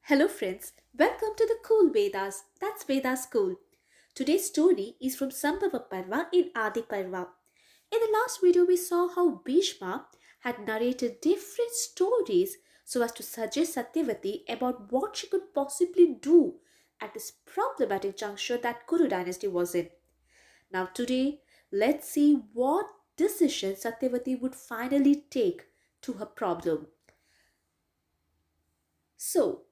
Hello friends, welcome to the Cool Vedas. That's Veda School. Today's story is from Sambhava Parva in Adi Parva. In the last video we saw how Bhishma had narrated different stories so as to suggest Satyavati about what she could possibly do at this problematic juncture that Kuru dynasty was in. Now today, let's see what decision Satyavati would finally take to her problem. So,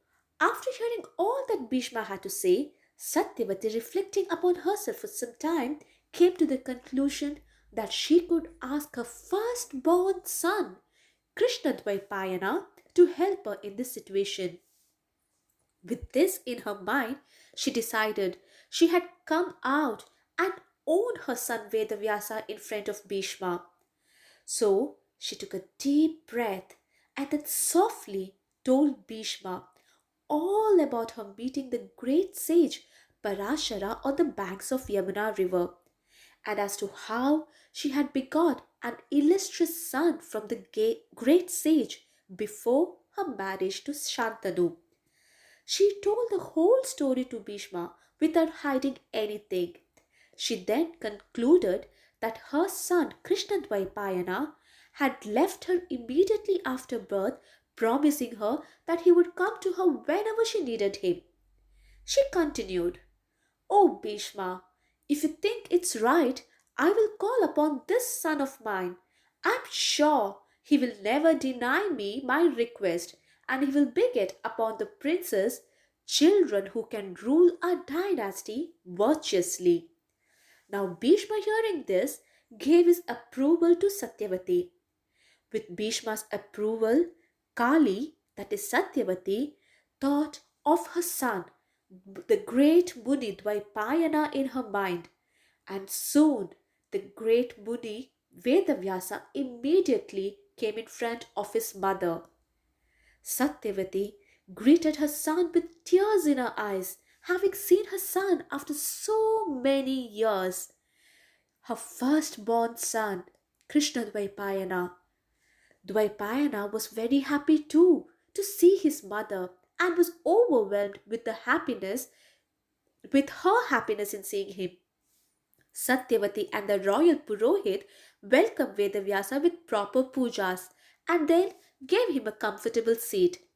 after hearing all that Bhishma had to say, Satyavati, reflecting upon herself for some time, came to the conclusion that she could ask her firstborn son, Krishna Dvaipayana, to help her in this situation. With this in her mind, she decided she had come out and own her son Veda Vyasa in front of Bhishma. So she took a deep breath and then softly told Bhishma all about her meeting the great sage Parashara on the banks of Yamuna river, and as to how she had begot an illustrious son from the great sage before her marriage to Shantanu. She told the whole story to Bhishma without hiding anything. She then concluded that her son Krishnadvaipayana had left her immediately after birth, promising her that he would come to her whenever she needed him. She continued, "O Bhishma, if you think it's right, I will call upon this son of mine. I'm sure he will never deny me my request, and he will beget upon the princess children who can rule a dynasty virtuously." Now Bhishma, hearing this, gave his approval to Satyavati. With Bhishma's approval, Kali, that is Satyavati, thought of her son, the great Muni Dvaipayana, in her mind, and soon the great Muni Vedavyasa immediately came in front of his mother. Satyavati greeted her son with tears in her eyes, having seen her son after so many years. Her firstborn son, Krishna Dvaipayana. Dvaipayana was very happy too to see his mother and was overwhelmed with her happiness in seeing him. Satyavati and the royal Purohit welcomed Vedavyasa with proper pujas and then gave him a comfortable seat.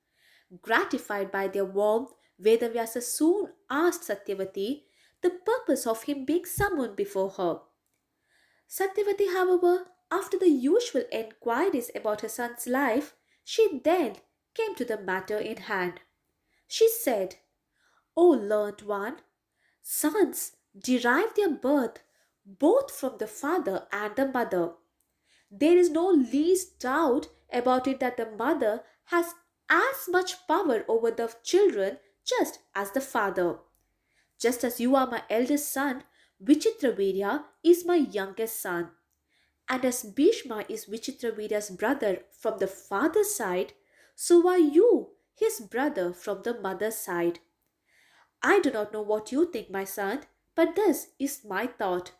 Gratified by their warmth, Vedavyasa soon asked Satyavati the purpose of him being summoned before her. Satyavati, however, after the usual enquiries about her son's life, she then came to the matter in hand. She said, "O learned one, sons derive their birth both from the father and the mother. There is no least doubt about it that the mother has as much power over the children just as the father. Just as you are my eldest son, Vichitravirya is my youngest son. And as Bhishma is Vichitravirya's brother from the father's side, so are you his brother from the mother's side. I do not know what you think, my son, but this is my thought.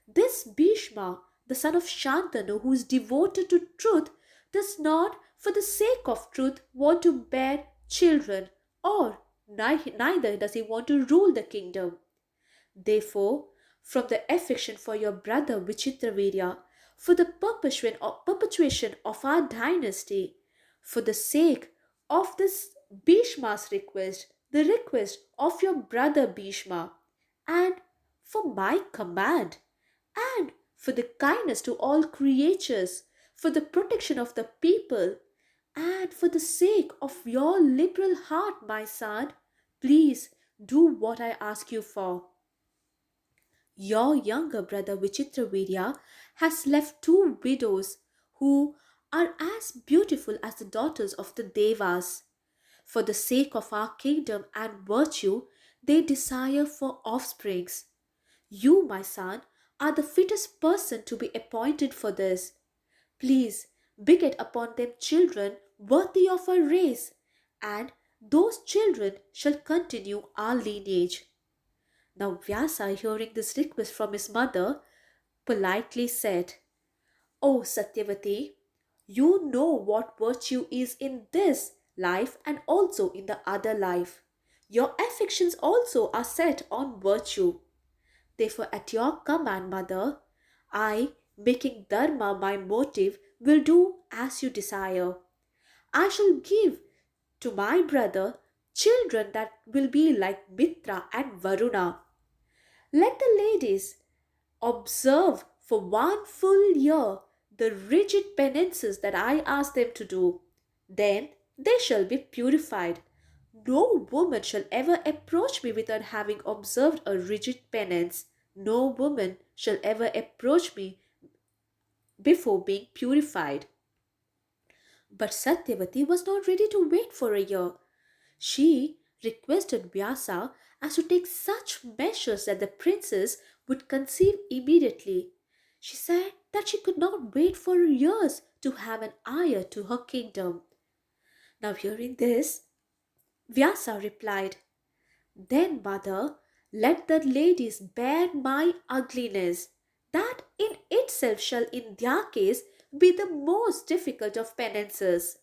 This Bhishma, the son of Shantanu, who is devoted to truth, does not, for the sake of truth, want to bear children, or neither does he want to rule the kingdom. Therefore, from the affection for your brother Vichitravirya, for the perpetuation of our dynasty, for the sake of this Bhishma's request, the request of your brother Bhishma, and for my command, and for the kindness to all creatures, for the protection of the people, and for the sake of your liberal heart, my son, please do what I ask you for. Your younger brother Vichitravirya has left two widows who are as beautiful as the daughters of the Devas. For the sake of our kingdom and virtue, they desire for offsprings. You, my son, are the fittest person to be appointed for this. Please beget upon them children worthy of our race, and those children shall continue our lineage." Now Vyasa, hearing this request from his mother, politely said, "O Satyavati, you know what virtue is in this life and also in the other life. Your affections also are set on virtue. Therefore, at your command, mother, I, making dharma my motive, will do as you desire. I shall give to my brother children that will be like Mitra and Varuna. Let the ladies observe for one full year the rigid penances that I ask them to do. Then they shall be purified. No woman shall ever approach me without having observed a rigid penance. No woman shall ever approach me before being purified. But Satyavati was not ready to wait for a year. She requested Vyasa as to take such measures that the princess would conceive immediately. She said that she could not wait for years to have an heir to her kingdom. Now, hearing this, Vyasa replied, then, mother, let the ladies bear my ugliness. That in itself shall in their case be the most difficult of penances.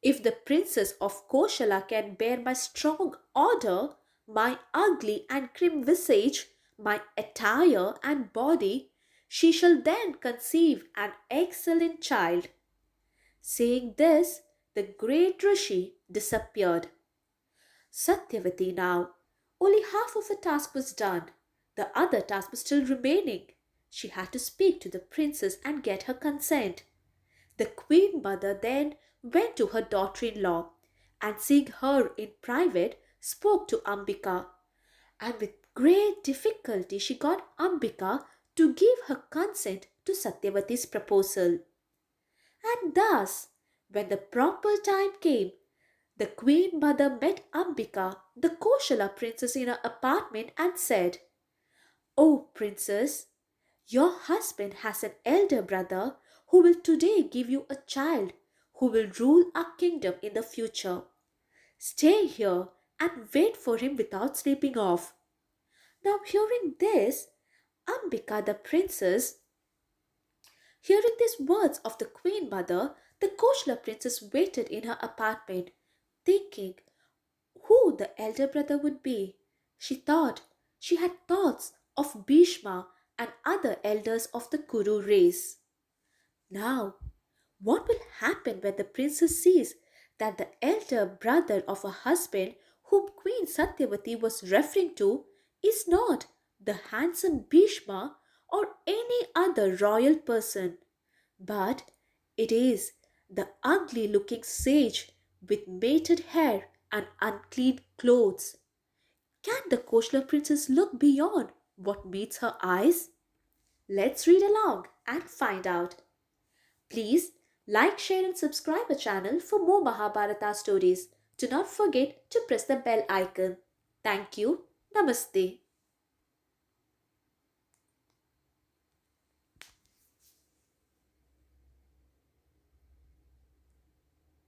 If the princess of Koshala can bear my strong order, my ugly and grim visage, my attire and body, she shall then conceive an excellent child. Saying this, the great Rishi disappeared. Satyavati now. Only half of the task was done. The other task was still remaining. She had to speak to the princess and get her consent. The queen mother then went to her daughter in law and, seeing her in private, spoke to Ambika. And with great difficulty, she got Ambika to give her consent to Satyavati's proposal. And thus, when the proper time came, the queen mother met Ambika, the Koshala princess, in her apartment and said, O princess, your husband has an elder brother who will today give you a child who will rule our kingdom in the future. Stay here and wait for him without sleeping off. Now, hearing this, Ambika the princess, hearing these words of the queen mother, the Koshala princess waited in her apartment, thinking who the elder brother would be. She had thoughts of Bhishma and other elders of the Kuru race. Now, what will happen when the princess sees that the elder brother of her husband, whom Queen Satyavati was referring to, is not the handsome Bhishma or any other royal person, but it is the ugly looking sage with matted hair and unclean clothes? Can the Koshala princess look beyond what meets her eyes? Let's read along and find out. Please like, share, and subscribe our channel for more Mahabharata stories. Do not forget to press the bell icon. Thank you. Namaste.